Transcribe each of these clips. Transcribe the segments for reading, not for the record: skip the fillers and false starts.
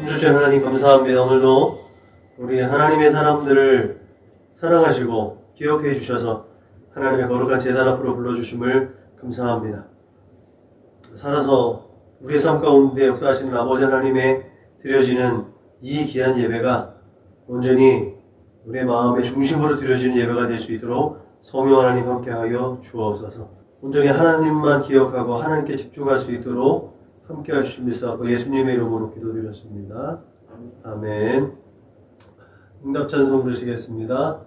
주신 하나님 감사합니다. 오늘도 우리 하나님의 사람들을 사랑하시고 기억해 주셔서 하나님의 거룩한 제단 앞으로 불러주심을 감사합니다. 살아서 우리의 삶 가운데 역사하시는 아버지 하나님의 드려지는 이 귀한 예배가 온전히 우리의 마음의 중심으로 드려지는 예배가 될 수 있도록 성령 하나님 함께하여 주옵소서. 온전히 하나님만 기억하고 하나님께 집중할 수 있도록 함께 하시길 믿사옵고 예수님의 이름으로 기도드렸습니다. 아멘. 응답 찬송 드리겠습니다.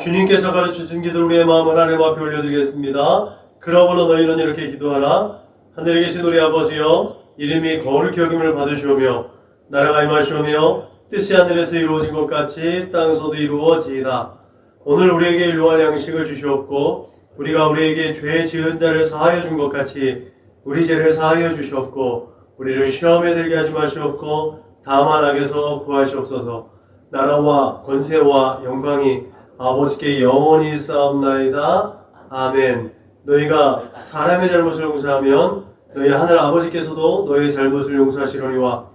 주님께서 가르쳐준 기도 우리의 마음을 하나님 앞에 올려드리겠습니다. 그러므로 너희는 이렇게 기도하라. 하늘에 계신 우리 아버지여, 이름이 거룩히 여김을 받으시오며 나라가 임하시오며 뜻이 하늘에서 이루어진 것 같이 땅에서도 이루어지이다. 오늘 우리에게 일용할 양식을 주시옵고 우리가 우리에게 죄 지은 자를 사하여 준 것 같이 우리 죄를 사하여 주시옵고 우리를 시험에 들게 하지 마시옵고 다만 악에서 구하시옵소서. 나라와 권세와 영광이 아버지께 영원히 있사옵나이다. 아멘. 너희가 사람의 잘못을 용서하면 너희 하늘 아버지께서도 너희의 잘못을 용서하시려니와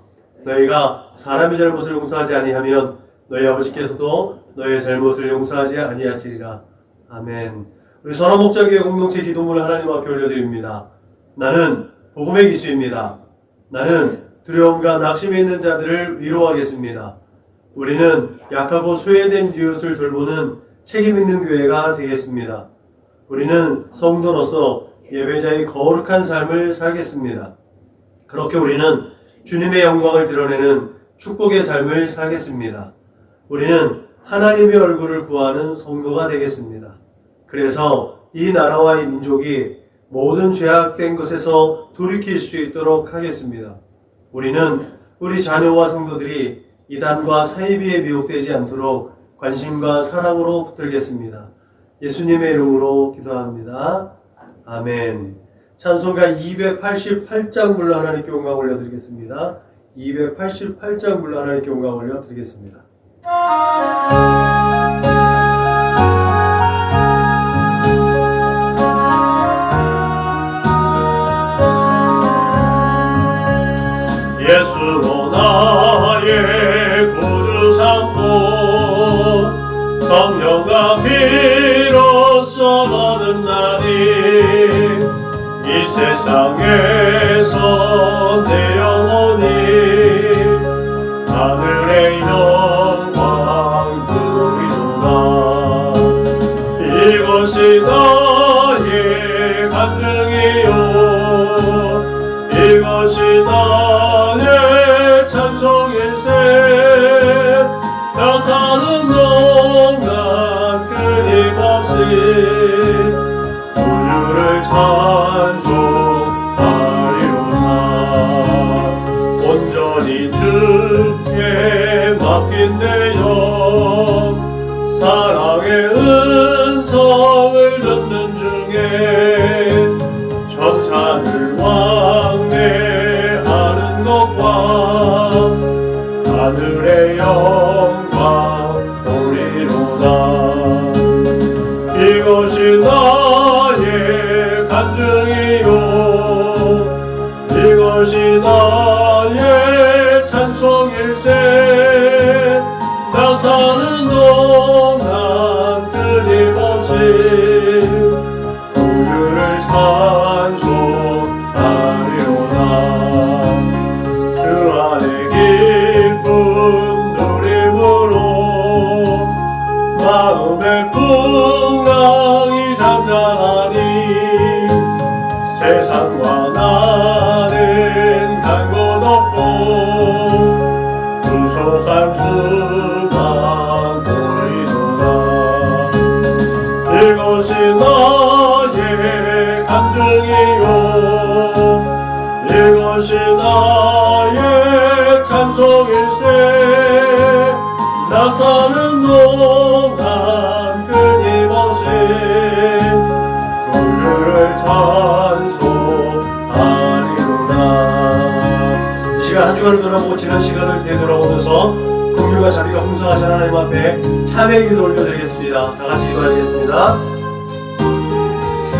너희가 사람의 잘못을 용서하지 아니하면 너희 아버지께서도 너희의 잘못을 용서하지 아니하시리라. 아멘. 우리 선화목자교회 공동체 기도문을 하나님 앞에 올려드립니다. 나는 복음의 기수입니다. 나는 두려움과 낙심에 있는 자들을 위로하겠습니다. 우리는 약하고 소외된 이웃을 돌보는 책임 있는 교회가 되겠습니다. 우리는 성도로서 예배자의 거룩한 삶을 살겠습니다. 그렇게 우리는 주님의 영광을 드러내는 축복의 삶을 살겠습니다. 우리는 하나님의 얼굴을 구하는 성도가 되겠습니다. 그래서 이 나라와 이 민족이 모든 죄악된 것에서 돌이킬 수 있도록 하겠습니다. 우리는 우리 자녀와 성도들이 이단과 사이비에 미혹되지 않도록 관심과 사랑으로 붙들겠습니다. 예수님의 이름으로 기도합니다. 아멘. 찬송가 288장 불러 하나님께 영광 올려드리겠습니다. 288장 불러 하나님께 영광 올려드리겠습니다. 예수로 나의 구주 삼고 성령과 피로써 거듭나니 이 세상에서 내 영혼이 하늘의 영광 누리도다. 이것이 나의 간증이요 이것이 나의 찬송일세. 나 사는 동안 끊임없이 구주를 찬송하리로다. 온전히 주께 맡긴 내 영 사랑의 은성을 듣는 중에 천사를 왕래하는 세상과 나는 간 곳 없고 구속한 수만 보이노라. 이것이 나의 감정이요 이것이 나의 찬송일세. 나 사는 동안 끊임없이 구주를 찬송하리로다. 이 시간 한 주간을 돌아보고 지난 시간을 되돌아보면서 긍휼과 자비가 풍성하신 하나님 앞에 참회의 기도 올려드리겠습니다. 다 같이 기도하시겠습니다.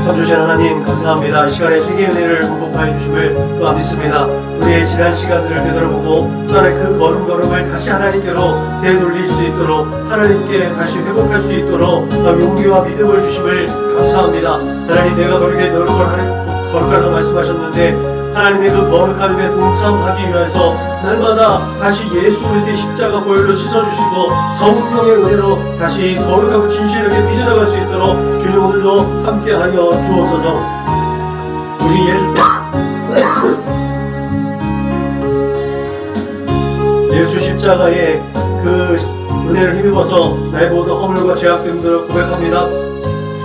참 주신 하나님 감사합니다. 이 시간에 회개의 은혜를 공급하여 주심을 또한 믿습니다. 우리의 지난 시간들을 되돌아보고 또한 그 걸음걸음을 다시 하나님께로 되돌릴 수 있도록 하나님께 다시 회복할 수 있도록 용기와 믿음을 주심을 감사합니다. 하나님 내가 너에게 거룩하다고 말씀하셨는데 하나님의 그 거룩함에 동참하기 위해서 날마다 다시 예수 그리스도의 십자가 보혈로 씻어주시고 성령의 은혜로 다시 거룩하고 진실하게 빚어나갈 수 있도록 주님 오늘도 함께하여 주옵소서. 우리 예수 십자가의 그 은혜를 힘입어서 나의 모든 허물과 죄악됨들을 고백합니다.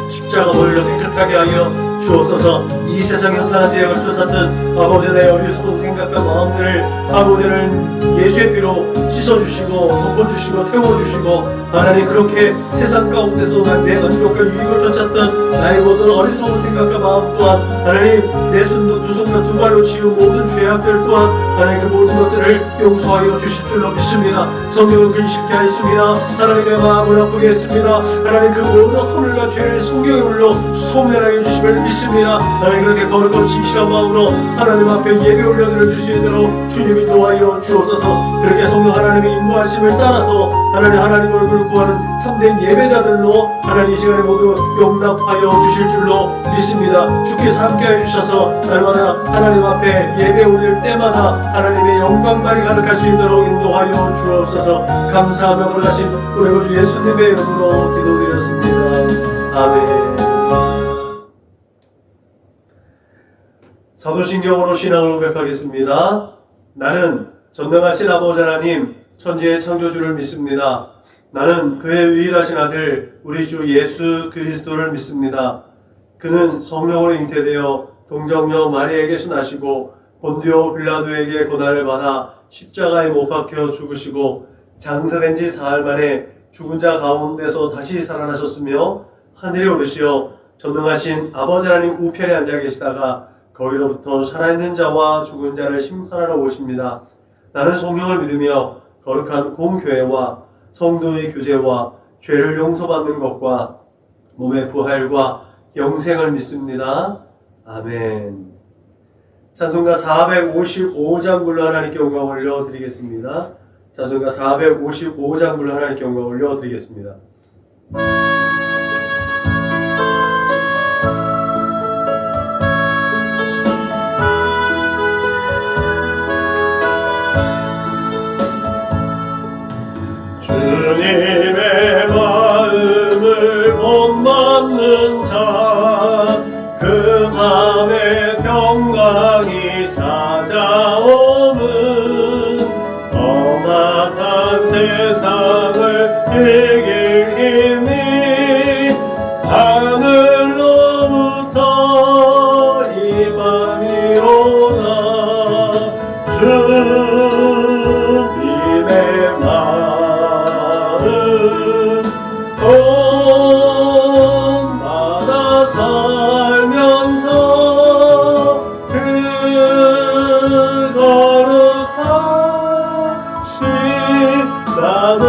십자가 보혈로 깨끗하게 하여 주옵소서. 이 세상의 한탄한 죄악을 쫓았던 아버지 내 어리석은 생각과 마음들을 아버지를 예수의 피로 씻어주시고 덮어주시고 태워주시고 하나님 그렇게 세상 가운데서 내 만족과 유익을 쫓았던 나의 모든 어리석은 생각과 마음 또한 하나님 내 손도 두 손과 두 발로 지은 모든 죄악들 또한 하나님 그 모든 것들을 용서하여 주실 줄로 믿습니다. 성령을 근심케 하였습니다. 하나님의 마음을 아프게 했습니다. 하나님 그 모든 허물과 죄를 성령의 물로 소멸하여 주심을 믿습니다. 하나님 그렇게 거룩한 진실한 마음으로 하나님 앞에 예배 올려드려 줄 수 있도록 주님이 인도하여 주옵소서. 그렇게 성령 하나님의 인도하심을 따라서 하나님 얼굴을 구하는 참된 예배자들로 하나님 이 시간에 모두 용납하여 주실 줄로 믿습니다. 주께서 함께해 주셔서 날마다 하나님 앞에 예배 올릴 때마다 하나님의 영광만이 가득할 수 있도록 인도하여 주옵소서. 감사하며 걸어가신 우리 구주 예수님의 이름으로 기도드렸습니다. 아멘. 사도신경으로 신앙을 고백하겠습니다. 나는 전능하신 아버지 하나님 천지의 창조주를 믿습니다. 나는 그의 유일하신 아들 우리 주 예수 그리스도를 믿습니다. 그는 성령으로 잉태되어 동정녀 마리아에게 순하시고 본디오 빌라도에게 고난을 받아 십자가에 못 박혀 죽으시고 장사된 지 사흘 만에 죽은 자 가운데서 다시 살아나셨으며 하늘에 오르시어 전능하신 아버지 하나님 우편에 앉아 계시다가 거기로부터 살아있는 자와 죽은 자를 심판하러 오십니다. 나는 성령을 믿으며 거룩한 공교회와 성도의 교제와 죄를 용서받는 것과 몸의 부활과 영생을 믿습니다. 아멘. 찬송가 455장 불러 하나님께 영광 올려드리겠습니다. 찬송가 455장 불러 하나님께 영광 올려드리겠습니다. 주님의 마음을 본받는 자, 그 밤에 평강이 찾아오는 험악한 세상을 이길 힘이 하늘로부터 임함이 오나. 주님의 마음마다 살면서 그 거룩하신 나도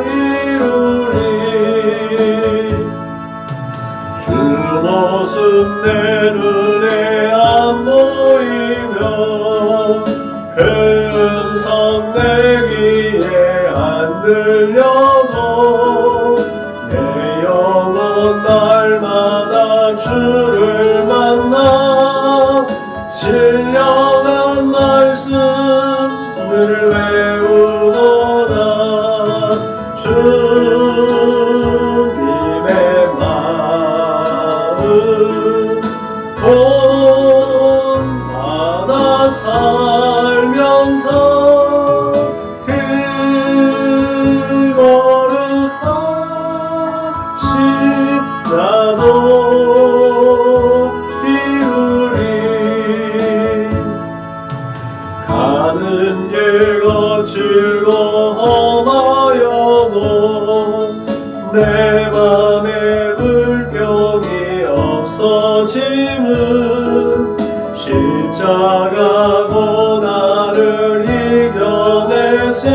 이루리. 주 모습 내 눈에 안 보이며 그 음성 내 귀에 안 들려도 내 영혼 날마다 주를 만나 신령한 말씀을 외우노라. 주님의 마음 앞서 짐은 십자가 고난을 이겨내신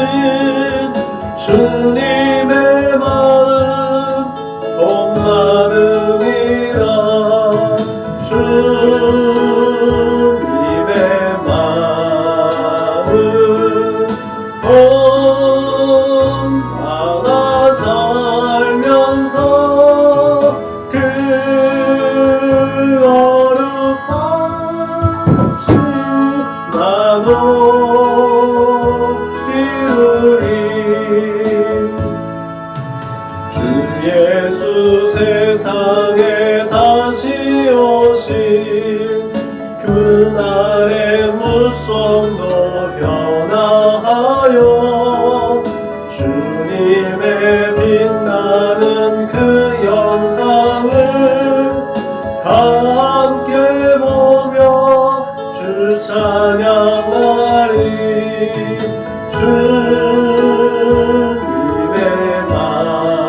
주님의 마음 복받음이라. 주님의 마음 본받아 살면서 그 어렵하신 나도 이루리. 주 예수 세상에 다시 오신 그날의 무성도 변화하여 주님의 빛나는 그 영상을 다 함께 보며 주 찬양하리. 주님의 마음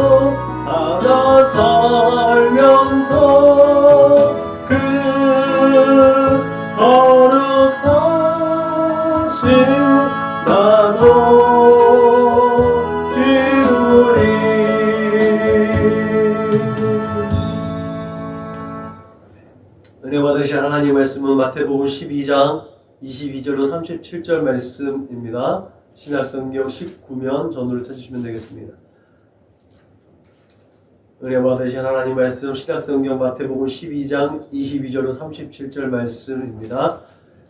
본받아 살면서 그 거룩하신 나도 이루리. 은혜 받으신 하나님 말씀은 마태복음 12장 22절로 37절 말씀입니다. 신약성경 19면 전후를 찾으시면 되겠습니다. 은혜 받으신 하나님 말씀 신약성경 마태복음 12장 22절로 37절 말씀입니다.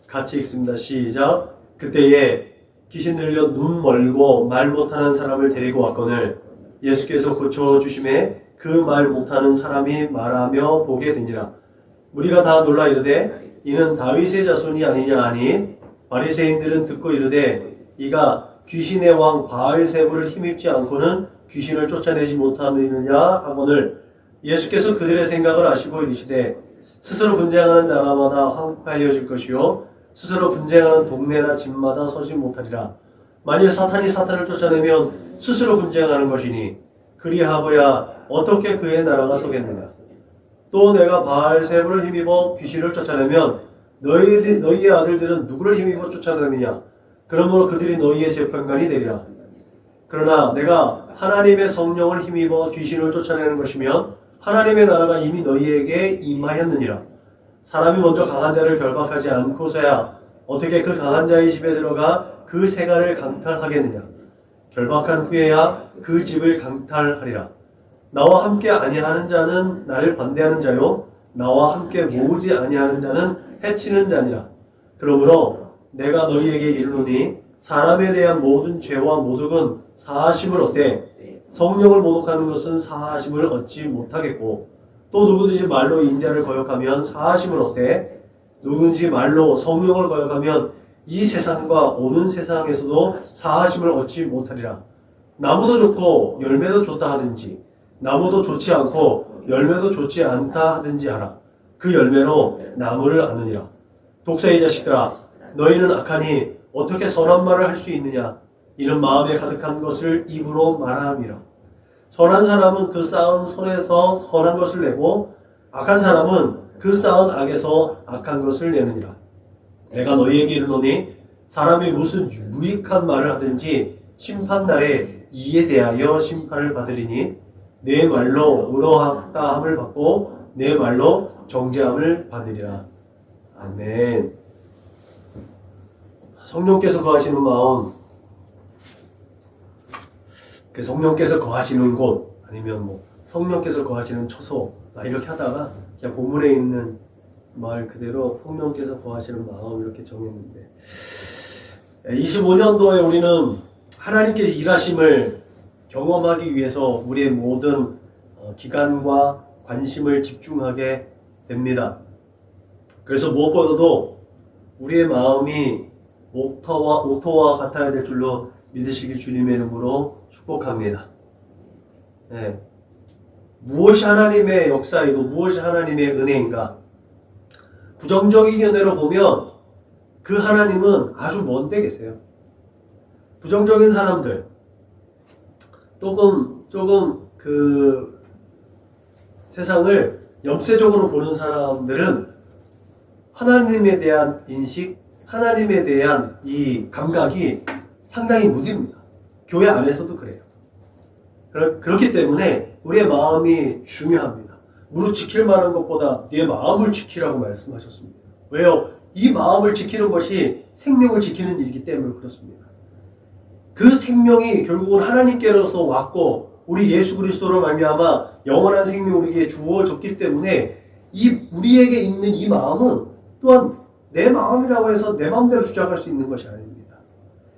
같이 읽습니다. 시작. 그때에 귀신 들려 눈 멀고 말 못하는 사람을 데리고 왔거늘 예수께서 고쳐주심에 그 말 못하는 사람이 말하며 보게 된지라. 무리가 다 놀라 이르되 이는 다윗의 자손이 아니냐 하니 바리새인들은 듣고 이르되 이가 귀신의 왕 바알세불을 힘입지 않고는 귀신을 쫓아내지 못하느냐 하거늘 예수께서 그들의 생각을 아시고 이르시되 스스로 분쟁하는 나라마다 황폐해질 것이요 스스로 분쟁하는 동네나 집마다 서지 못하리라. 만일 사탄이 사탄을 쫓아내면 스스로 분쟁하는 것이니 그리하고야 어떻게 그의 나라가 서겠느냐. 또 내가 바알세불을 힘입어 귀신을 쫓아내면 너희의 아들들은 누구를 힘입어 쫓아내느냐. 그러므로 그들이 너희의 재판관이 되리라. 그러나 내가 하나님의 성령을 힘입어 귀신을 쫓아내는 것이면 하나님의 나라가 이미 너희에게 임하였느니라. 사람이 먼저 강한 자를 결박하지 않고서야 어떻게 그 강한 자의 집에 들어가 그 세간을 강탈하겠느냐. 결박한 후에야 그 집을 강탈하리라. 나와 함께 아니하는 자는 나를 반대하는 자요 나와 함께 모으지 아니하는 자는 해치는 자니라. 그러므로 내가 너희에게 이르노니 사람에 대한 모든 죄와 모독은 사하심을 얻되 성령을 모독하는 것은 사하심을 얻지 못하겠고 또 누구든지 말로 인자를 거역하면 사하심을 얻되 누구든지 말로 성령을 거역하면 이 세상과 오는 세상에서도 사하심을 얻지 못하리라. 나무도 좋고 열매도 좋다 하든지 나무도 좋지 않고 열매도 좋지 않다 하든지 하라. 그 열매로 나무를 아느니라. 독사의 자식들아 너희는 악하니 어떻게 선한 말을 할 수 있느냐. 이는 마음에 가득한 것을 입으로 말함이라. 선한 사람은 그 쌓은 손에서 선한 것을 내고 악한 사람은 그 쌓은 악에서 악한 것을 내느니라. 내가 너희에게 이르노니 사람이 무슨 무익한 말을 하든지 심판날에 이에 대하여 심판을 받으리니 내 말로 의로하다함을 받고 내 말로 정죄함을 받으리라. 아멘. 성령께서 거하시는 마음, 그 성령께서 거하시는 곳, 아니면 뭐 성령께서 거하시는 처소, 이렇게 하다가 그냥 본문에 있는 말 그대로 성령께서 거하시는 마음 이렇게 정했는데 25년도에 우리는 하나님께서 일하심을 경험하기 위해서 우리의 모든 기간과 관심을 집중하게 됩니다. 그래서 무엇보다도 우리의 마음이 옥토와 같아야 될 줄로 믿으시기 주님의 이름으로 축복합니다. 네. 무엇이 하나님의 역사이고 무엇이 하나님의 은혜인가? 부정적인 견해로 보면 그 하나님은 아주 먼데 계세요. 부정적인 사람들, 조금 그 세상을 염세적으로 보는 사람들은 하나님에 대한 인식, 하나님에 대한 이 감각이 상당히 무딥니다. 교회 안에서도 그래요. 그렇기 때문에 우리의 마음이 중요합니다. 무릇 지킬 만한 것보다 네 마음을 지키라고 말씀하셨습니다. 왜요? 이 마음을 지키는 것이 생명을 지키는 일이기 때문에 그렇습니다. 그 생명이 결국은 하나님께로서 왔고 우리 예수 그리스도로 말미암아 영원한 생명이 우리에게 주어졌기 때문에 이 우리에게 있는 이 마음은 또한 내 마음이라고 해서 내 마음대로 주장할 수 있는 것이 아닙니다.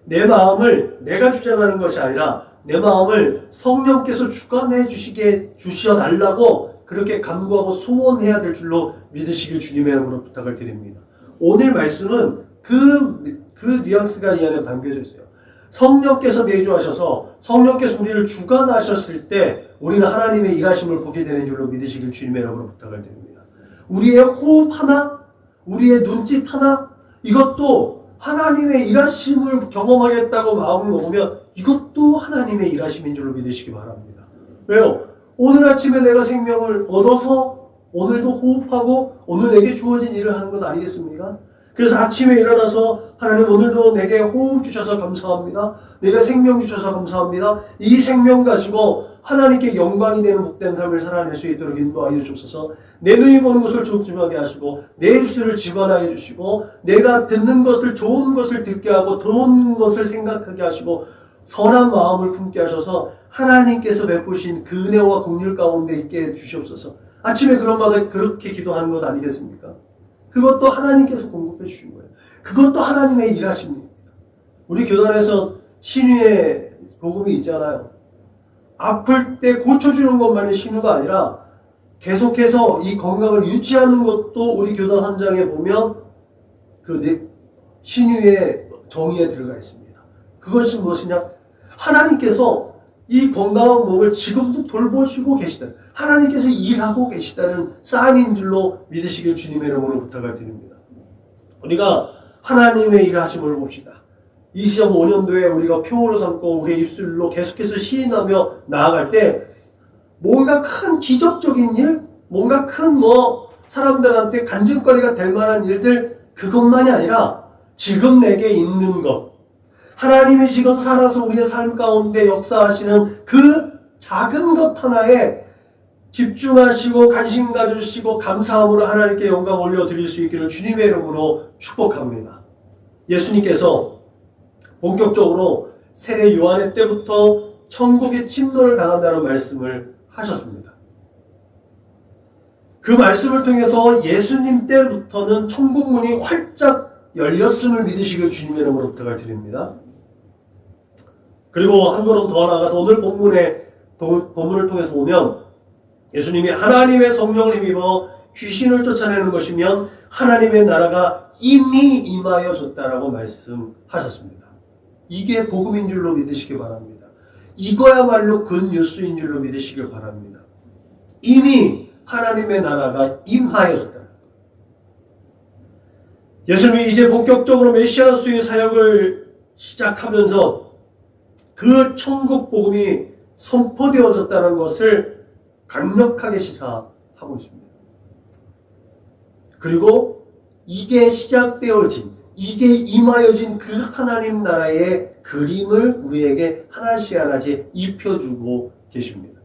내 마음을 내가 주장하는 것이 아니라 내 마음을 성령께서 주관해 주셔달라고 그렇게 간구하고 소원해야 될 줄로 믿으시길 주님의 이름으로 부탁을 드립니다. 오늘 말씀은 그 뉘앙스가 이 안에 담겨져 있어요. 성령께서 내주하셔서 성령께서 우리를 주관하셨을 때 우리는 하나님의 일하심을 보게 되는 줄로 믿으시길 주님의 이름으로 부탁을 드립니다. 우리의 호흡 하나, 우리의 눈짓 하나, 이것도 하나님의 일하심을 경험하겠다고 마음을 먹으면 이것도 하나님의 일하심인 줄로 믿으시기 바랍니다. 왜요? 오늘 아침에 내가 생명을 얻어서 오늘도 호흡하고 오늘 내게 주어진 일을 하는 것 아니겠습니까? 그래서 아침에 일어나서 하나님 오늘도 내게 호흡 주셔서 감사합니다. 내게 생명 주셔서 감사합니다. 이 생명 가지고 하나님께 영광이 되는 복된 삶을 살아낼 수 있도록 인도하여 주옵소서. 내 눈이 보는 것을 조심하게 하시고 내 입술을 집어넣어 주시고 내가 듣는 것을 좋은 것을 듣게 하고 좋은 것을 생각하게 하시고 선한 마음을 품게 하셔서 하나님께서 베푸신 그 은혜와 긍휼 가운데 있게 해 주시옵소서. 아침에 그런 마다 그렇게 기도하는 것 아니겠습니까? 그것도 하나님께서 공급해 주신 거예요. 그것도 하나님의 일하십니다. 우리 교단에서 신유의 복음이 있잖아요. 아플 때 고쳐주는 것만이 신유가 아니라 계속해서 이 건강을 유지하는 것도 우리 교단 헌장에 보면 그 신유의 정의에 들어가 있습니다. 그것이 무엇이냐? 하나님께서 이 건강한 몸을 지금도 돌보시고 계시다. 하나님께서 일하고 계시다는 사인인 줄로 믿으시길 주님의 이름으로 부탁을 드립니다. 우리가 하나님의 일하심을 봅시다. 2025년도에 우리가 표어로 삼고 우리의 입술로 계속해서 시인하며 나아갈 때 뭔가 큰 기적적인 일, 뭔가 큰 사람들한테 간증거리가 될 만한 일들 그것만이 아니라 지금 내게 있는 것, 하나님이 지금 살아서 우리의 삶 가운데 역사하시는 그 작은 것 하나에 집중하시고 관심 가주시고 감사함으로 하나님께 영광 올려드릴 수 있기를 주님의 이름으로 축복합니다. 예수님께서 본격적으로 세례 요한의 때부터 천국에 침노를 당한다는 말씀을 하셨습니다. 그 말씀을 통해서 예수님 때부터는 천국 문이 활짝 열렸음을 믿으시길 주님의 이름으로 부탁을 드립니다. 그리고 한 걸음 더 나아가서 오늘 본문을 통해서 보면 예수님이 하나님의 성령을 힘입어 귀신을 쫓아내는 것이면 하나님의 나라가 이미 임하여졌다라고 말씀하셨습니다. 이게 복음인 줄로 믿으시기 바랍니다. 이거야말로 굿뉴스인 줄로 믿으시길 바랍니다. 이미 하나님의 나라가 임하여졌다. 예수님이 이제 본격적으로 메시아로서의 사역을 시작하면서 그 천국 복음이 선포되어졌다는 것을 강력하게 시사하고 있습니다. 그리고 이제 시작되어진, 이제 임하여진 그 하나님 나라의 그림을 우리에게 하나씩 하나씩 입혀주고 계십니다.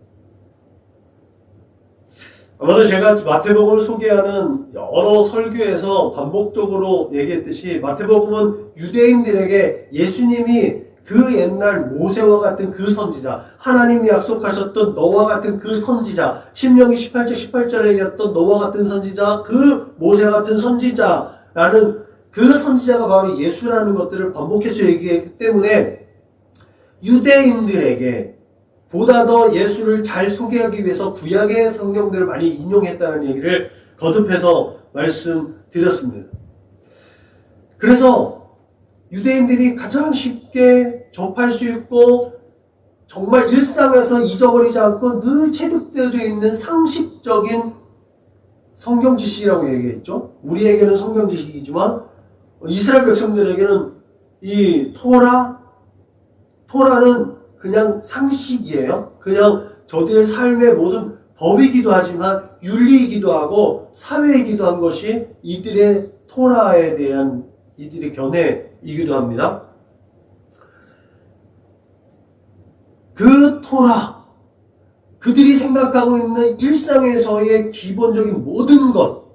아마도 제가 마태복음을 소개하는 여러 설교에서 반복적으로 얘기했듯이 마태복음은 유대인들에게 예수님이 그 옛날 모세와 같은 그 선지자, 하나님이 약속하셨던 너와 같은 그 선지자, 신명기 18장 18절에 얘기했던 너와 같은 선지자, 그 모세 같은 선지자라는 그 선지자가 바로 예수라는 것들을 반복해서 얘기했기 때문에 유대인들에게 보다 더 예수를 잘 소개하기 위해서 구약의 성경들을 많이 인용했다는 얘기를 거듭해서 말씀드렸습니다. 그래서 유대인들이 가장 쉽게 접할 수 있고 정말 일상에서 잊어버리지 않고 늘 체득되어져 있는 상식적인 성경 지식이라고 얘기했죠. 우리에게는 성경 지식이지만 이스라엘 백성들에게는 이 토라는 그냥 상식이에요. 그냥 저들의 삶의 모든 법이기도 하지만 윤리이기도 하고 사회이기도 한 것이 이들의 토라에 대한 이들의 견해이기도 합니다. 그 토라, 그들이 생각하고 있는 일상에서의 기본적인 모든 것,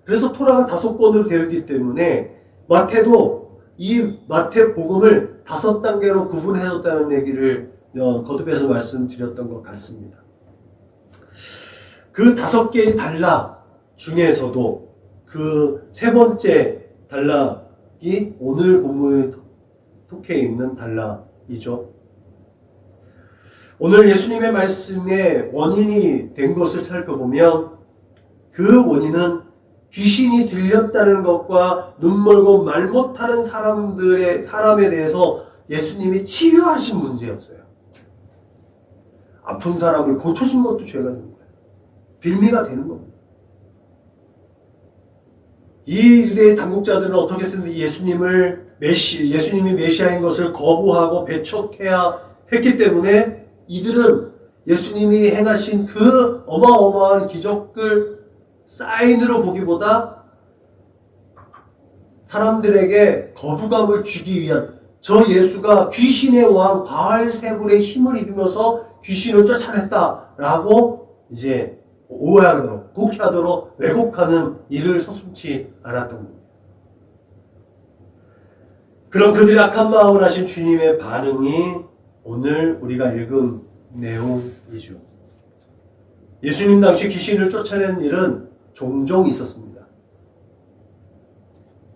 그래서 토라가 5권으로 되어 있기 때문에 마태도 이 마태복음을 5단계로 구분해줬다는 얘기를 거듭해서 말씀드렸던 것 같습니다. 그 5개의 단락 중에서도 그 3번째 단락이 오늘 본문에 속해 있는 단락이죠. 오늘 예수님의 말씀의 원인이 된 것을 살펴보면 그 원인은 귀신이 들렸다는 것과 눈 멀고 말 못하는 사람에 대해서 예수님이 치유하신 문제였어요. 아픈 사람을 고쳐준 것도 죄가 되는 거예요. 빌미가 되는 겁니다. 이 유대의 당국자들은 어떻게 했는지 예수님이 메시아인 것을 거부하고 배척해야 했기 때문에 이들은 예수님이 행하신 그 어마어마한 기적을 사인으로 보기보다 사람들에게 거부감을 주기 위한 저 예수가 귀신의 왕 바알세불의 힘을 입으면서 귀신을 쫓아냈다라고 이제 오해하도록, 곡해하도록 왜곡하는 일을 서슴지 않았던 겁니다. 그런 그들의 악한 마음을 하신 주님의 반응이 오늘 우리가 읽은 내용이죠. 예수님 당시 귀신을 쫓아낸 일은 종종 있었습니다.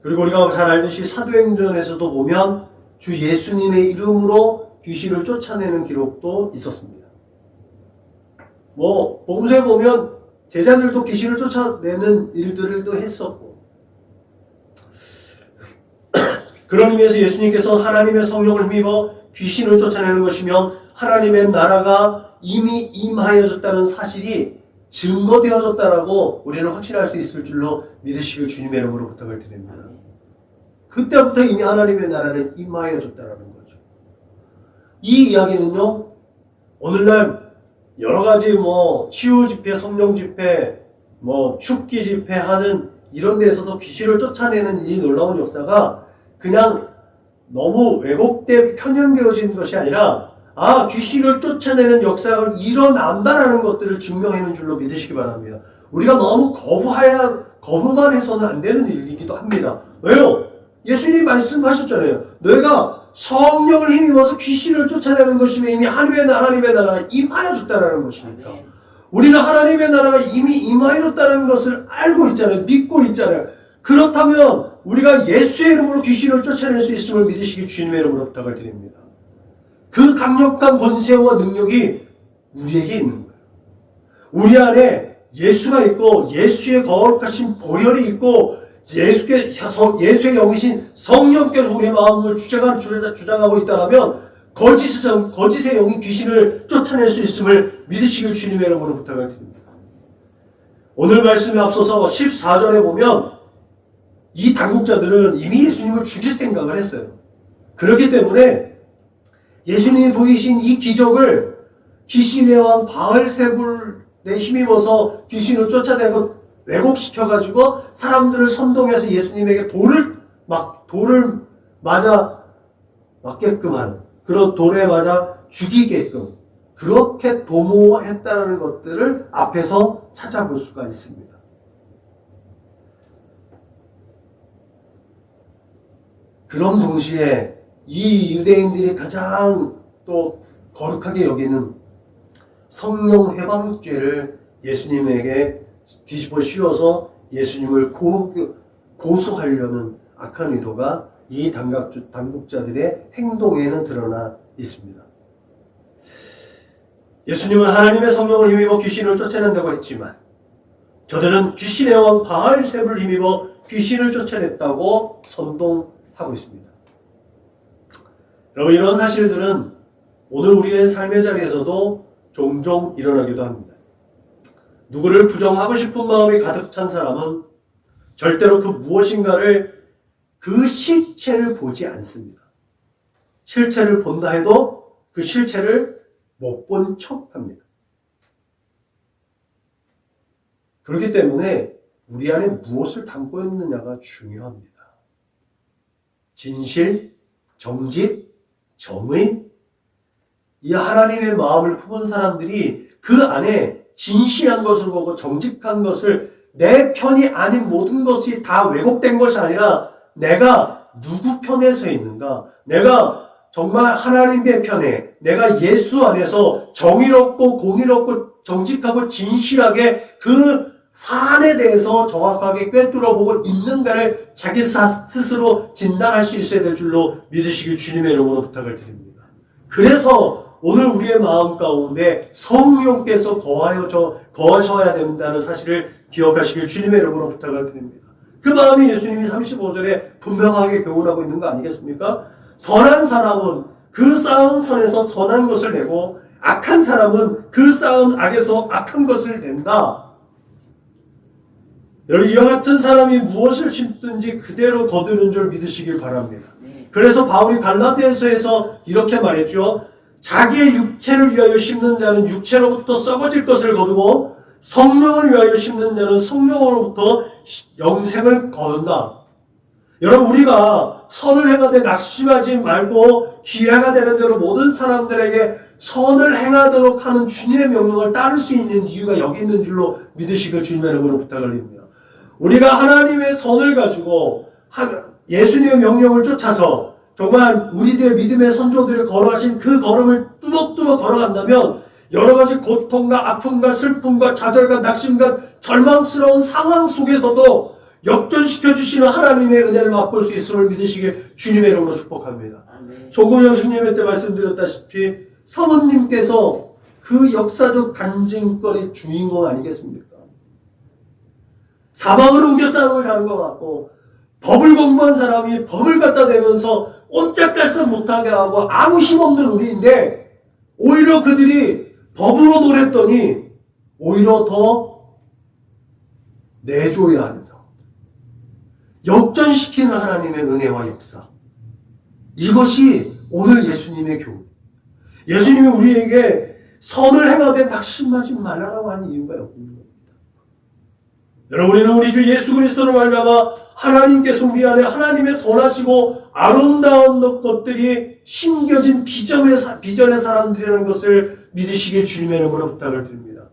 그리고 우리가 잘 알듯이 사도행전에서도 보면 주 예수님의 이름으로 귀신을 쫓아내는 기록도 있었습니다. 복음서에 보면 제자들도 귀신을 쫓아내는 일들을 또 했었고, 그런 의미에서 예수님께서 하나님의 성령을 힘입어 귀신을 쫓아내는 것이며 하나님의 나라가 이미 임하여졌다는 사실이 증거되어졌다라고 우리는 확신할 수 있을 줄로 믿으시길 주님의 이름으로 부탁을 드립니다. 그때부터 이미 하나님의 나라는 임하여졌다라는 거죠. 이 이야기는요, 오늘날 여러 가지 치유 집회, 성령 집회, 축기 집회 하는 이런 데에서도 귀신을 쫓아내는 이 놀라운 역사가 그냥 너무 왜곡되게 편향되어진 것이 아니라 귀신을 쫓아내는 역사가 일어난다라는 것들을 증명하는 줄로 믿으시기 바랍니다. 우리가 너무 거부만 해서는 안 되는 일이기도 합니다. 왜요? 예수님이 말씀하셨잖아요. 너희가 성령을 힘입어서 귀신을 쫓아내는 것이며 이미 하나님의 나라가 임하여졌다는 것이니까. 우리는 하나님의 나라가 이미 임하여졌다는 것을 알고 있잖아요. 믿고 있잖아요. 그렇다면 우리가 예수의 이름으로 귀신을 쫓아낼 수 있음을 믿으시기 주님의 이름으로 부탁을 드립니다. 그 강력한 권세와 능력이 우리에게 있는 거예요. 우리 안에 예수가 있고 예수의 거룩하신 보혈이 있고 예수의 영이신 성령께서 우리의 마음을 주장하고 있다면 거짓의 영이 귀신을 쫓아낼 수 있음을 믿으시길 주님의 이름으로 부탁을 드립니다. 오늘 말씀에 앞서서 14절에 보면 이 당국자들은 이미 예수님을 죽일 생각을 했어요. 그렇기 때문에 예수님이 보이신 이 기적을 귀신의 왕 바알세불에 힘입어서 귀신을 쫓아내고 왜곡시켜가지고 사람들을 선동해서 예수님에게 돌을 맞아 맞게끔 하는, 그런 돌에 맞아 죽이게끔 그렇게 도모했다는 것들을 앞에서 찾아볼 수가 있습니다. 그런 동시에 이 유대인들이 가장 또 거룩하게 여기는 성령 회방죄를 예수님에게 뒤집어 씌워서 예수님을 고소하려는 악한 의도가 이 당국자들의 행동에는 드러나 있습니다. 예수님은 하나님의 성령을 힘입어 귀신을 쫓아낸다고 했지만 저들은 귀신의 왕 바알세불을 힘입어 귀신을 쫓아냈다고 선동하고 있습니다. 여러분, 이런 사실들은 오늘 우리의 삶의 자리에서도 종종 일어나기도 합니다. 누구를 부정하고 싶은 마음이 가득 찬 사람은 절대로 그 무엇인가를 그 실체를 보지 않습니다. 실체를 본다 해도 그 실체를 못 본 척합니다. 그렇기 때문에 우리 안에 무엇을 담고 있느냐가 중요합니다. 진실, 정직, 정의, 이 하나님의 마음을 품은 사람들이 그 안에 진실한 것을 보고 정직한 것을, 내 편이 아닌 모든 것이 다 왜곡된 것이 아니라 내가 누구 편에 서 있는가, 내가 정말 하나님의 편에, 내가 예수 안에서 정의롭고 공의롭고 정직하고 진실하게 그 사안에 대해서 정확하게 꿰뚫어보고 있는가를 자기 스스로 진단할 수 있어야 될 줄로 믿으시길 주님의 이름으로 부탁을 드립니다. 그래서 오늘 우리의 마음 가운데 성령께서 거하셔야 된다는 사실을 기억하시길 주님의 이름으로 부탁을 드립니다. 그 마음이 예수님이 35절에 분명하게 교훈하고 있는 거 아니겠습니까? 선한 사람은 그 쌓은 선에서 선한 것을 내고 악한 사람은 그 쌓은 악에서 악한 것을 낸다. 여러분, 이와 같은 사람이 무엇을 심든지 그대로 거두는 줄 믿으시길 바랍니다. 그래서 바울이 갈라디아서에서 이렇게 말했죠. 자기의 육체를 위하여 심는 자는 육체로부터 썩어질 것을 거두고 성령을 위하여 심는 자는 성령으로부터 영생을 거둔다. 여러분, 우리가 선을 행하되 낙심하지 말고 기회가 되는 대로 모든 사람들에게 선을 행하도록 하는 주님의 명령을 따를 수 있는 이유가 여기 있는 줄로 믿으시길 주님의 이름으로 부탁을 드립니다. 우리가 하나님의 선을 가지고 예수님의 명령을 쫓아서 정말 우리들의 믿음의 선조들이 걸어가신 그 걸음을 뚜벅뚜벅 걸어간다면 여러 가지 고통과 아픔과 슬픔과 좌절과 낙심과 절망스러운 상황 속에서도 역전시켜 주시는 하나님의 은혜를 맛볼 수 있음을 믿으시길 주님의 이름으로 축복합니다. 송구영 신님의 때 말씀드렸다시피 사모님께서 그 역사적 간증거리 주인공 아니겠습니까? 사방을 옮겨 싸움을 하는 것 같고 법을 공부한 사람이 법을 갖다 대면서 옴짝달싹 못하게 하고 아무 힘없는 우리인데 오히려 그들이 법으로 놀았더니 오히려 더 내줘야 하는 상황. 역전시키는 하나님의 은혜와 역사. 이것이 오늘 예수님의 교훈. 예수님이 우리에게 선을 행하되 낙심하지 말라라고 하는 이유가 여기 있는 겁니다. 여러분, 우리는 우리 주 예수 그리스도로 말미암아 하나님께서 우리 안에 하나님의 선하시고 아름다운 것들이 심겨진 비전의 사람들이라는 것을 믿으시길 주님의 이름으로 부탁을 드립니다.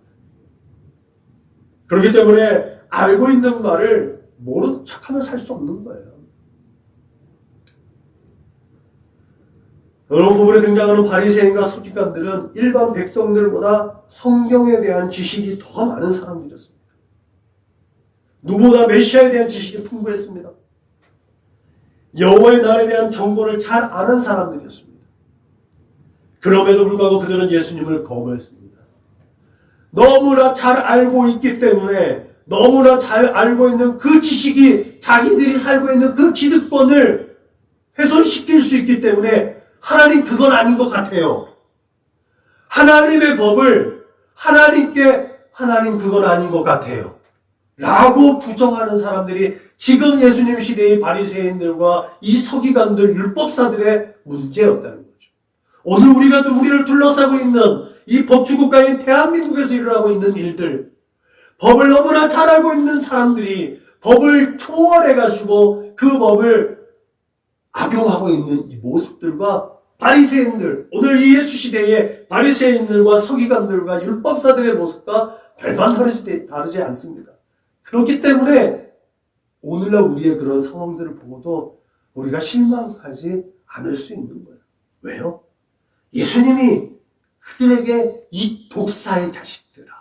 그렇기 때문에 알고 있는 말을 모른 척하면 살 수 없는 거예요. 여러 부분에 등장하는 바리새인과 서기관들은 일반 백성들보다 성경에 대한 지식이 더 많은 사람들이었습니다. 누구보다 메시아에 대한 지식이 풍부했습니다. 여호와의 날에 대한 정보를 잘 아는 사람들이었습니다. 그럼에도 불구하고 그들은 예수님을 거부했습니다. 너무나 잘 알고 있기 때문에, 너무나 잘 알고 있는 그 지식이 자기들이 살고 있는 그 기득권을 훼손시킬 수 있기 때문에 하나님 그건 아닌 것 같아요. 하나님의 법을 하나님 그건 아닌 것 같아요 라고 부정하는 사람들이 지금 예수님 시대의 바리새인들과 이 서기관들, 율법사들의 문제였다는 거죠. 오늘 우리를 둘러싸고 있는 이 법치국가인 대한민국에서 일어나고 있는 일들, 법을 너무나 잘 알고 있는 사람들이 법을 초월해가지고 그 법을 악용하고 있는 이 모습들과 바리새인들, 오늘 이 예수 시대의 바리새인들과 서기관들과 율법사들의 모습과 별반 다르지 않습니다. 그렇기 때문에 오늘날 우리의 그런 상황들을 보고도 우리가 실망하지 않을 수 있는 거예요. 왜요? 예수님이 그들에게 이 독사의 자식들아,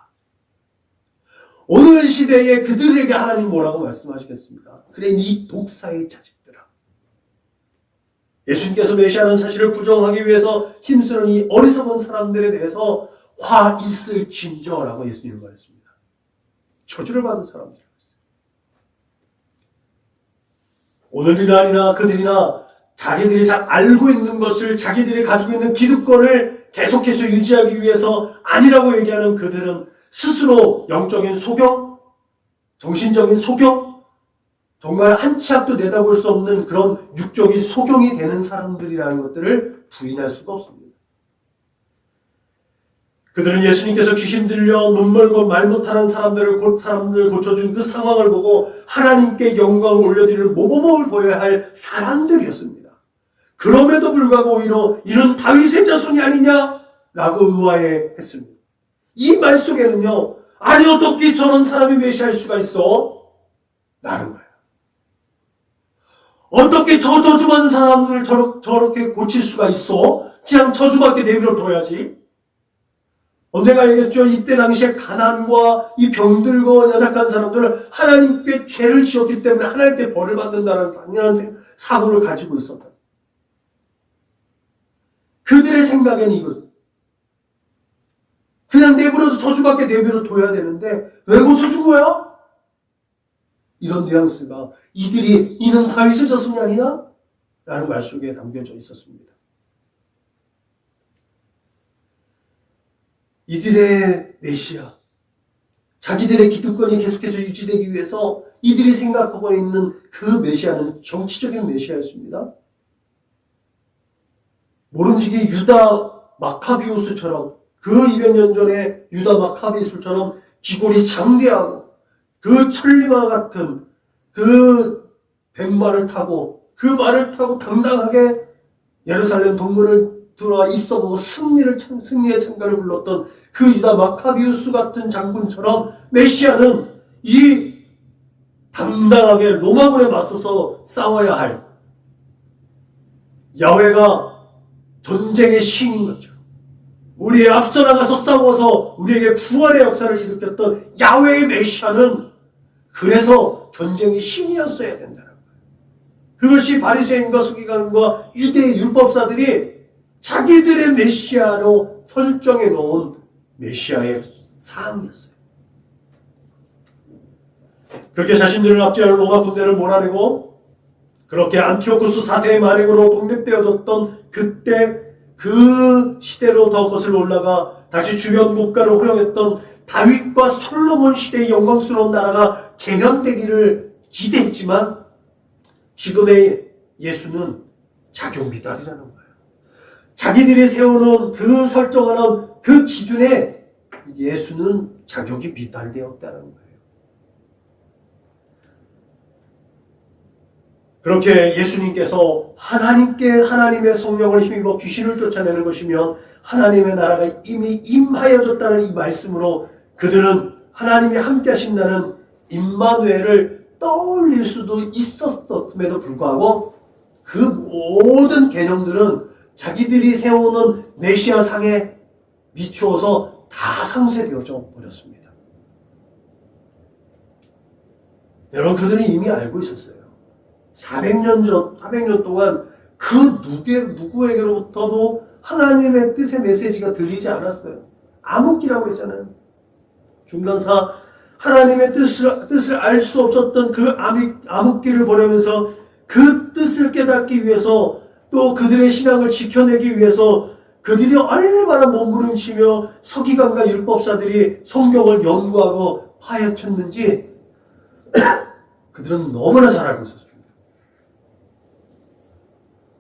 오늘 시대에 그들에게 하나님 뭐라고 말씀하시겠습니까? 그래, 이 독사의 자식들아. 예수님께서 메시아라는 사실을 부정하기 위해서 힘쓰는 이 어리석은 사람들에 대해서 화 있을 진저라고 예수님은 말했습니다. 저주를 받은 사람들이라고 했어요. 오늘이나 그들이나 자기들이 잘 알고 있는 것을, 자기들이 가지고 있는 기득권을 계속해서 유지하기 위해서 아니라고 얘기하는 그들은 스스로 영적인 소경, 정신적인 소경, 정말 한 치 앞도 내다볼 수 없는 그런 육적인 소경이 되는 사람들이라는 것들을 부인할 수가 없습니다. 그들은 예수님께서 귀신 들려 눈멀고 말 못하는 사람들 고쳐준 그 상황을 보고 하나님께 영광을 올려드릴 모범을 보여야 할 사람들이었습니다. 그럼에도 불구하고 오히려 이는 다윗의 자손이 아니냐라고 의아해했습니다. 이 말 속에는요, 아니 어떻게 저런 사람이 메시아일 수가 있어? 라는 거예요. 어떻게 저 저주받은 사람을 저렇게 고칠 수가 있어? 그냥 저주받게 내버려 둬야지. 언젠가 얘기했죠. 이때 당시에 가난과 이 병들고 연약한 사람들은 하나님께 죄를 지었기 때문에 하나님께 벌을 받는다는 당연한 사고를 가지고 있었다. 그들의 생각에는 이거 그냥 내버려도 저주받게 내버려 둬야 되는데 왜 고쳐준 거야? 이런 뉘앙스가 이는 다윗의 자손이 아니냐? 라는 말 속에 담겨져 있었습니다. 이들의 메시아, 자기들의 기득권이 계속해서 유지되기 위해서 이들이 생각하고 있는 그 메시아는 정치적인 메시아였습니다. 모름지기 유다 마카비우스처럼 그 200년 전에 유다 마카비우스처럼 기골이 장대하고 그 천리마 같은 그 백마를 타고 그 말을 타고 당당하게 예루살렘 동문을 들어와 입서보고 승리의 찬가를 불렀던 그 유다 마카비우스 같은 장군처럼 메시아는 이 당당하게 로마군에 맞서서 싸워야 할 야훼가 전쟁의 신인 것처럼 우리의 앞서 나가서 싸워서 우리에게 부활의 역사를 일으켰던 야훼의 메시아는 그래서 전쟁의 신이었어야 된다는 거예요. 그것이 바리새인과 서기관과 유대의 율법사들이 자기들의 메시아로 설정해 놓은 메시아의 사항이었어요. 그렇게 자신들을 압제할 로마 군대를 몰아내고 그렇게 안티오쿠스 4세의 만행으로 독립되어졌던 그때 그 시대로 더 거슬러 올라가 다시 주변 국가를 호령했던 다윗과 솔로몬 시대의 영광스러운 나라가 재현되기를 기대했지만 지금의 예수는 자격 미달이라는 거예요. 자기들이 세우는 그 설정하는 그 기준에 예수는 자격이 미달되었다는 거예요. 그렇게 예수님께서 하나님의 성령을 힘입어 귀신을 쫓아내는 것이면 하나님의 나라가 이미 임하여졌다는 이 말씀으로 그들은 하나님이 함께 하신다는 임마누엘을 떠올릴 수도 있었음에도 불구하고 그 모든 개념들은 자기들이 세우는 메시아 상에 미추어서 다 상쇄되어져 버렸습니다. 여러분, 그들은 이미 알고 있었어요. 400년 동안 그 누구에게로부터도 하나님의 뜻의 메시지가 들리지 않았어요. 암흑기라고 했잖아요. 중간사 하나님의 뜻을 알 수 없었던 그 암흑기를 보내면서 그 뜻을 깨닫기 위해서 또 그들의 신앙을 지켜내기 위해서 그들이 얼마나 몸부림치며 서기관과 율법사들이 성경을 연구하고 파헤쳤는지 그들은 너무나 잘 알고 있었습니다.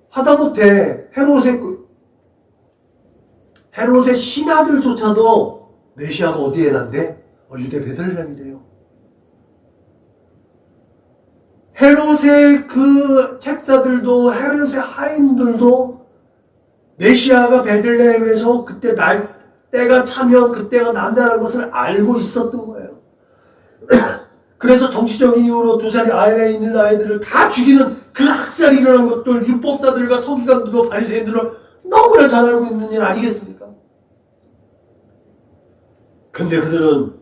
하다못해 헤롯의 신하들조차도 메시아가 어디에 난대? 유대 베들레헴이래요. 헤롯의 그 책사들도 헤롯의 하인들도 메시아가 베들레헴에서 그때 때가 차면 그때가 난다는 것을 알고 있었던 거예요. 그래서 정치적인 이유로 2살이 아이에 있는 아이들을 다 죽이는 그 학살이 일어난 것들 율법사들과 서기관들도 바리새인들은 너무나 잘 알고 있는 일 아니겠습니까? 근데 그들은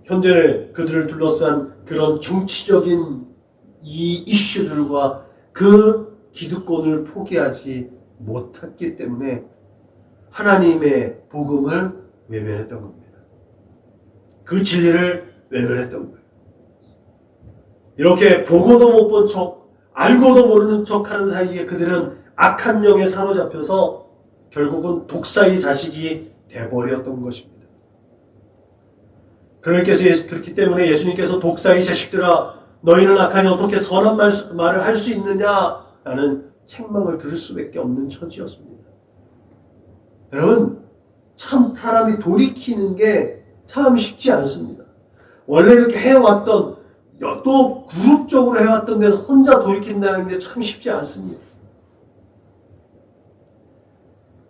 현재 그들을 둘러싼 그런 정치적인 이 이슈들과 그 기득권을 포기하지 못했기 때문에 하나님의 복음을 외면했던 겁니다. 그 진리를 외면했던 거예요. 이렇게 보고도 못 본 척, 알고도 모르는 척 하는 사이에 그들은 악한 영에 사로잡혀서 결국은 독사의 자식이 돼버렸던 것입니다. 그렇기 때문에 예수님께서 독사의 자식들아 너희는 악하니 어떻게 선한 말을 할 수 있느냐라는 책망을 들을 수밖에 없는 처지였습니다. 여러분, 참 사람이 돌이키는 게 참 쉽지 않습니다. 원래 이렇게 해왔던, 또 그룹적으로 해왔던 데서 혼자 돌이킨다는 게 참 쉽지 않습니다.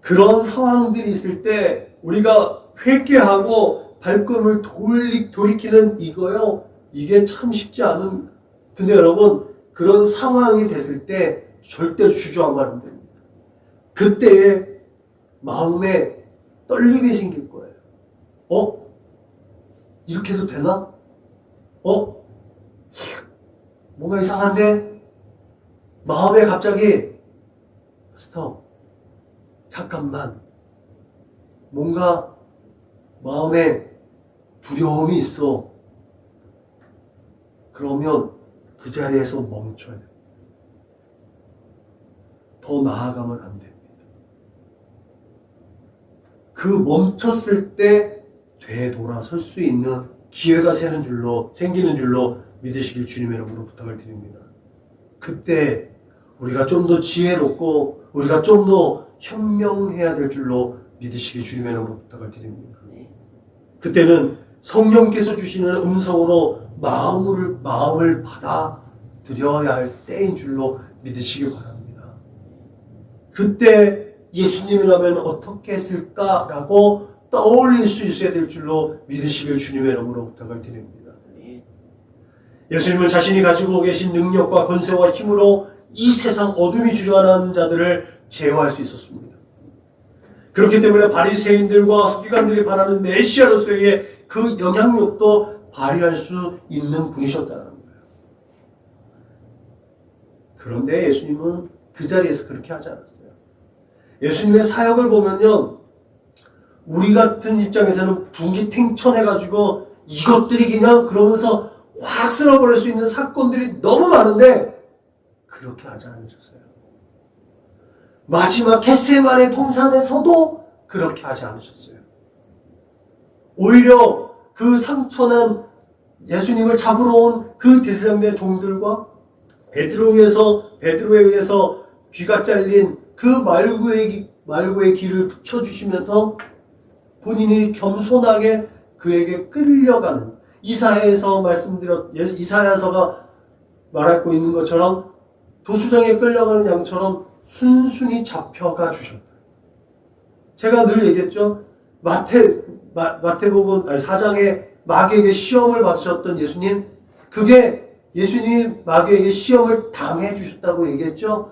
그런 상황들이 있을 때 우리가 회개하고 발걸음을 돌이키는 이거요, 이게 참 쉽지 않은. 근데 여러분, 그런 상황이 됐을 때 절대 주저하면 안 됩니다. 그때에 마음에 떨림이 생길 거예요. 이렇게 해도 되나? 뭔가 이상한데? 마음에 갑자기 스톱. 잠깐만. 뭔가 마음에 두려움이 있어. 그러면 그 자리에서 멈춰야 됩니다. 더 나아가면 안 됩니다. 그 멈췄을 때 되돌아설 수 있는 기회가 생기는 줄로 믿으시길 주님의 이름으로 부탁을 드립니다. 그때 우리가 좀 더 지혜롭고 우리가 좀 더 현명해야 될 줄로 믿으시길 주님의 이름으로 부탁을 드립니다. 그때는 성령께서 주시는 음성으로 마음을 받아들여야 할 때인 줄로 믿으시길 바랍니다. 그때 예수님이라면 어떻게 했을까라고 떠올릴 수 있어야 될 줄로 믿으시길 주님의 이름으로 부탁을 드립니다. 예수님은 자신이 가지고 계신 능력과 권세와 힘으로 이 세상 어둠이 주관하는 자들을 제어할 수 있었습니다. 그렇기 때문에 바리새인들과 서기관들이 바라는 메시아로서의 그 영향력도 발휘할 수 있는 분이셨다는 거예요. 그런데 예수님은 그 자리에서 그렇게 하지 않았어요. 예수님의 사역을 보면요, 우리 같은 입장에서는 분기탱천해가지고 이것들이 그냥 그러면서 확 쓸어버릴 수 있는 사건들이 너무 많은데 그렇게 하지 않으셨어요. 마지막 겟세마네 동산에서도 그렇게 하지 않으셨어요. 오히려 그 상처난 예수님을 잡으러 온 그 대제사장의 종들과 베드로에 의해서 귀가 잘린 그 말구의 귀를 붙여주시면서 본인이 겸손하게 그에게 끌려가는, 이사야서가 말하고 있는 것처럼 도수장에 끌려가는 양처럼 순순히 잡혀가 주셨다. 제가 늘 얘기했죠. 마태복음 4장에 마귀에게 시험을 받으셨던 예수님, 그게 예수님이 마귀에게 시험을 당해 주셨다고 얘기했죠.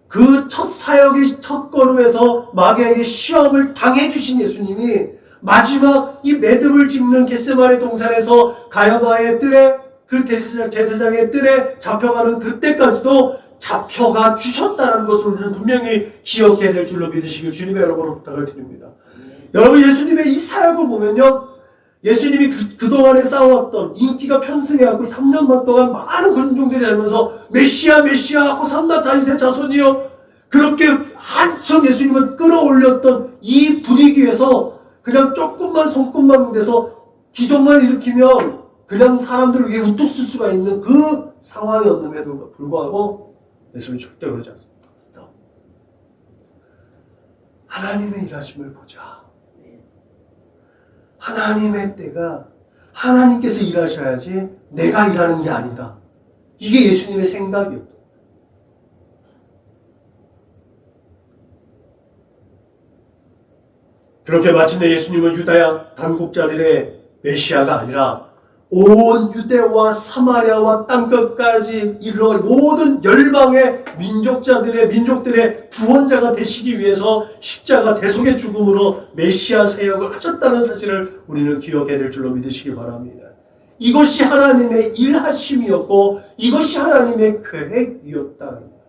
그 첫 사역의 첫 걸음에서 마귀에게 시험을 당해 주신 예수님이 마지막 이 매듭을 짚는 겟세마네 동산에서 가야바의 뜰에, 그 제사장의 뜰에 잡혀가는 그때까지도 잡혀가 주셨다는 것을 우리는 분명히 기억해야 될 줄로 믿으시길 주님의 여러분으로 부탁을 드립니다. 여러분, 예수님의 이 사역을 보면요, 예수님이 그동안에 쌓아왔던 인기가 편승해갖고 3년 반 동안 많은 군중들이 되면서 메시아 하고 삼다 다윗의 자손이요, 그렇게 한참 예수님을 끌어올렸던 이 분위기에서 그냥 조금만 손끝만 돼서 기적만 일으키면 그냥 사람들 위에 우뚝 쓸 수가 있는 그 상황이었음에도 불구하고 예수님이 절대 그러지 않습니다. 하나님의 일하심을 보자. 하나님의 때가 하나님께서 일하셔야지 내가 일하는 게 아니다. 이게 예수님의 생각이었다. 그렇게 마침내 예수님은 유다야 당국자들의 메시아가 아니라 온 유대와 사마리아와 땅끝까지 이르러 모든 열방의 민족들의 구원자가 되시기 위해서 십자가 대속의 죽음으로 메시아 사역을 하셨다는 사실을 우리는 기억해야 될 줄로 믿으시기 바랍니다. 이것이 하나님의 일하심이었고 이것이 하나님의 계획이었다는 거예요.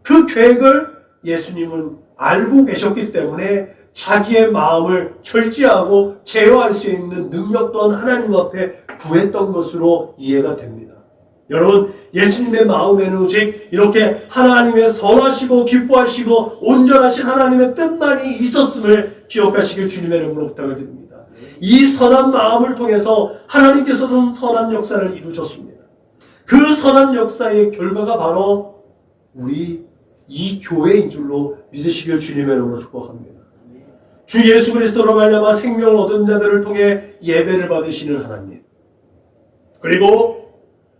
그 계획을 예수님은 알고 계셨기 때문에 자기의 마음을 절제하고 제어할 수 있는 능력 또한 하나님 앞에 구했던 것으로 이해가 됩니다. 여러분, 예수님의 마음에는 오직 이렇게 하나님의 선하시고 기뻐하시고 온전하신 하나님의 뜻만이 있었음을 기억하시길 주님의 이름으로 부탁을 드립니다. 이 선한 마음을 통해서 하나님께서는 선한 역사를 이루셨습니다. 그 선한 역사의 결과가 바로 우리 이 교회인 줄로 믿으시길 주님의 이름으로 축복합니다. 주 예수 그리스도로 말미암아 생명을 얻은 자들을 통해 예배를 받으시는 하나님, 그리고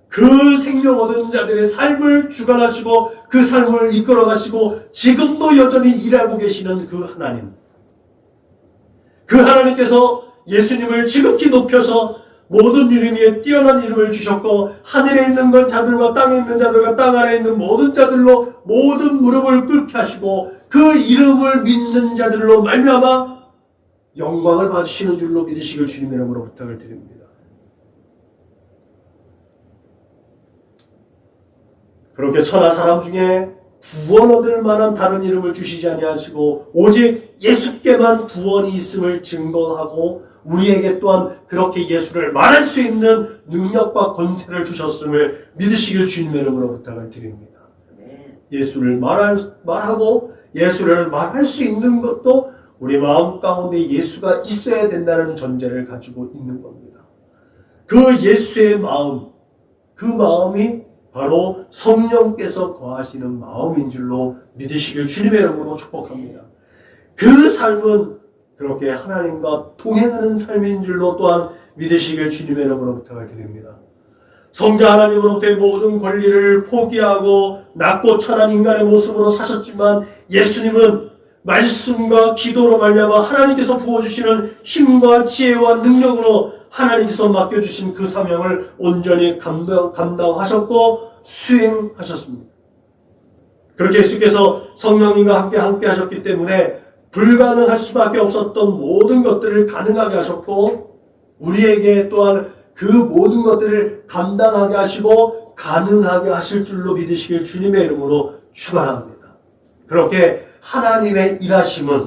그 생명 얻은 자들의 삶을 주관하시고 그 삶을 이끌어 가시고 지금도 여전히 일하고 계시는 그 하나님, 그 하나님께서 예수님을 지극히 높여서 모든 이름 위에 뛰어난 이름을 주셨고 하늘에 있는 건 자들과 땅에 있는 자들과 땅 아래에 있는 모든 자들로 모든 무릎을 꿇게 하시고 그 이름을 믿는 자들로 말미암아 영광을 받으시는 줄로 믿으시길 주님의 이름으로 부탁을 드립니다. 그렇게 천하 사람 중에 구원 얻을 만한 다른 이름을 주시지 아니하시고 오직 예수께만 구원이 있음을 증거하고 우리에게 또한 그렇게 예수를 말할 수 있는 능력과 권세를 주셨음을 믿으시길 주님의 이름으로 부탁을 드립니다. 예수를 말하고 예수를 말할 수 있는 것도 우리 마음 가운데 예수가 있어야 된다는 전제를 가지고 있는 겁니다. 그 예수의 마음, 그 마음이 바로 성령께서 거하시는 마음인 줄로 믿으시길 주님의 이름으로 축복합니다. 그 삶은 그렇게 하나님과 동행하는 삶인 줄로 또한 믿으시길 주님의 이름으로 부탁을 드립니다. 성자 하나님으로부터의 모든 권리를 포기하고 낮고 천한 인간의 모습으로 사셨지만 예수님은 말씀과 기도로 말미암아 하나님께서 부어주시는 힘과 지혜와 능력으로 하나님께서 맡겨주신 그 사명을 온전히 감당하셨고 수행하셨습니다. 그렇게 예수께서 성령님과 함께 하셨기 때문에 불가능할 수밖에 없었던 모든 것들을 가능하게 하셨고 우리에게 또한 그 모든 것들을 감당하게 하시고 가능하게 하실 줄로 믿으시길 주님의 이름으로 축원합니다. 그렇게 하나님의 일하심은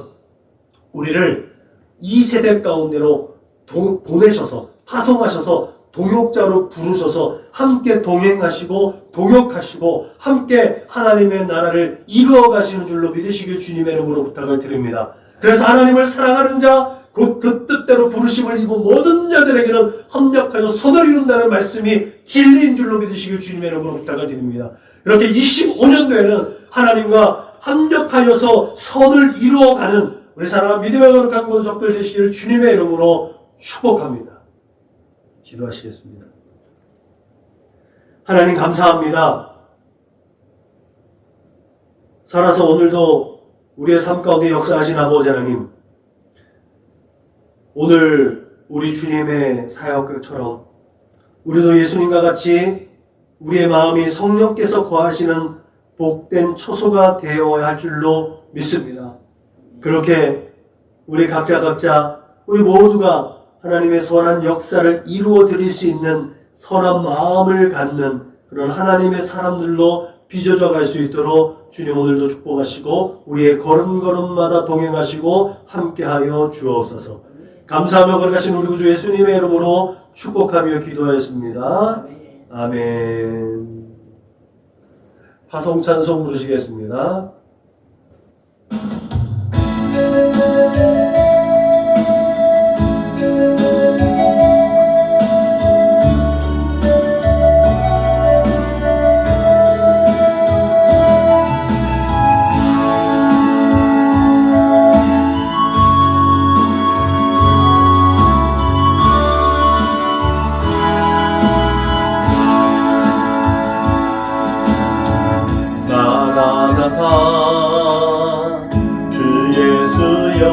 우리를 이 세대 가운데로 보내셔서 파송하셔서 동역자로 부르셔서 함께 동행하시고 동역하시고 함께 하나님의 나라를 이루어 가시는 줄로 믿으시길 주님의 이름으로 부탁을 드립니다. 그래서 하나님을 사랑하는 자, 곧 그 뜻대로 부르심을 입은 모든 자들에게는 협력하여 선을 이룬다는 말씀이 진리인 줄로 믿으시길 주님의 이름으로 부탁을 드립니다. 이렇게 25년도에는 하나님과 합력하여서 선을 이루어가는 우리 사랑하는 믿음의 거룩한 권속들 되시기를 주님의 이름으로 축복합니다. 기도하시겠습니다. 하나님 감사합니다. 살아서 오늘도 우리의 삶 가운데 역사하신 아버지 하나님, 오늘 우리 주님의 사역처럼 우리도 예수님과 같이 우리의 마음이 성령께서 거하시는 복된 처소가 되어야 할 줄로 믿습니다. 그렇게 우리 각자 우리 모두가 하나님의 선한 역사를 이루어 드릴 수 있는 선한 마음을 갖는 그런 하나님의 사람들로 빚어져 갈 수 있도록 주님 오늘도 축복하시고 우리의 걸음걸음마다 동행하시고 함께하여 주옵소서. 감사하며 거룩하신 우리 구주 예수님의 이름으로 축복하며 기도하였습니다. 아멘. 파송 찬송 부르시겠습니다. 주 예수여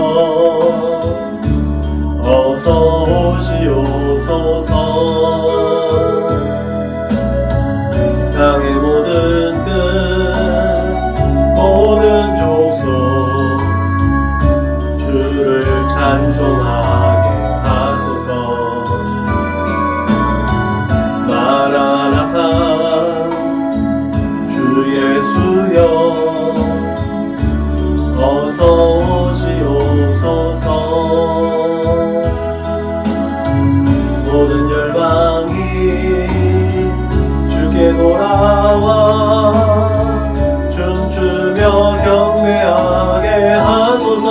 어서 오시옵소서. 땅의 모든 끝 모든 족속 주를 찬송하게 하소서. 마라나타 주 예수여 어서 오시옵소서. 모든 열방이 주께 돌아와 춤추며 경배하게 하소서.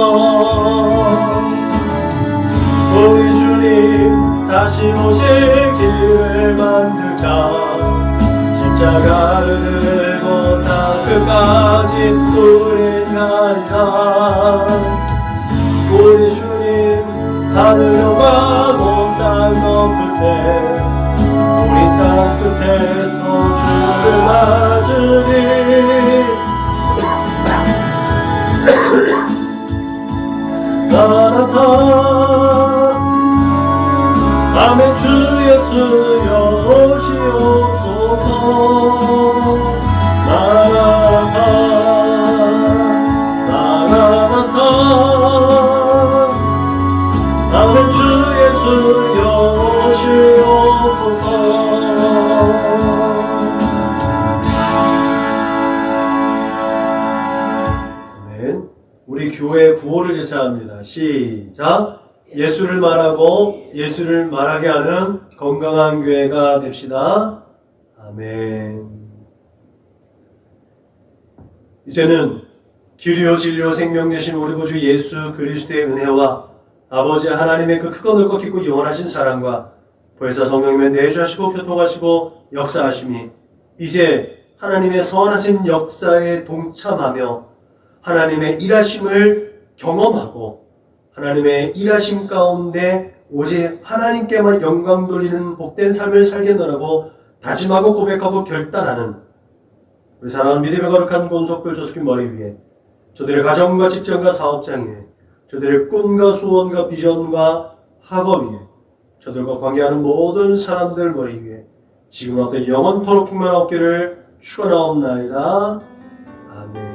우리 주님 다시 오실 길을 만들자. 십자가를 들고 다 끝까지 우린 가리라. 우리 주님 하늘 영광 땅 덮을 때 우리 땅 끝에서 주를 맞으리 나라타 아멘 주 예수여 오시옵소서 나라타 나라타 아멘 주 예수여 오시옵소서 아멘. 우리 교회 구호를 제차합니다. 시작. 예수를 말하고 예수를 말하게 하는 건강한 교회가 됩시다. 아멘. 이제는 길이요 진리요 생명 되신 우리 구주 예수 그리스도의 은혜와 아버지 하나님의 그 크고 넓고 깊고 영원하신 사랑과 보혜사 성령님의 내주하시고 교통하시고 역사하심이 이제 하나님의 선하신 역사에 동참하며 하나님의 일하심을 경험하고 하나님의 일하심 가운데 오직 하나님께만 영광 돌리는 복된 삶을 살겠노라고 다짐하고 고백하고 결단하는 우리 사랑하는 믿음의 거룩한 권속들 조숙인 머리 위에 저들의 가정과 직장과 사업장 위에 저들의 꿈과 소원과 비전과 학업 위에 저들과 관계하는 모든 사람들 머리 위에 지금부터 영원토록 충만한 어깨를 축원하옵나이다. 아멘.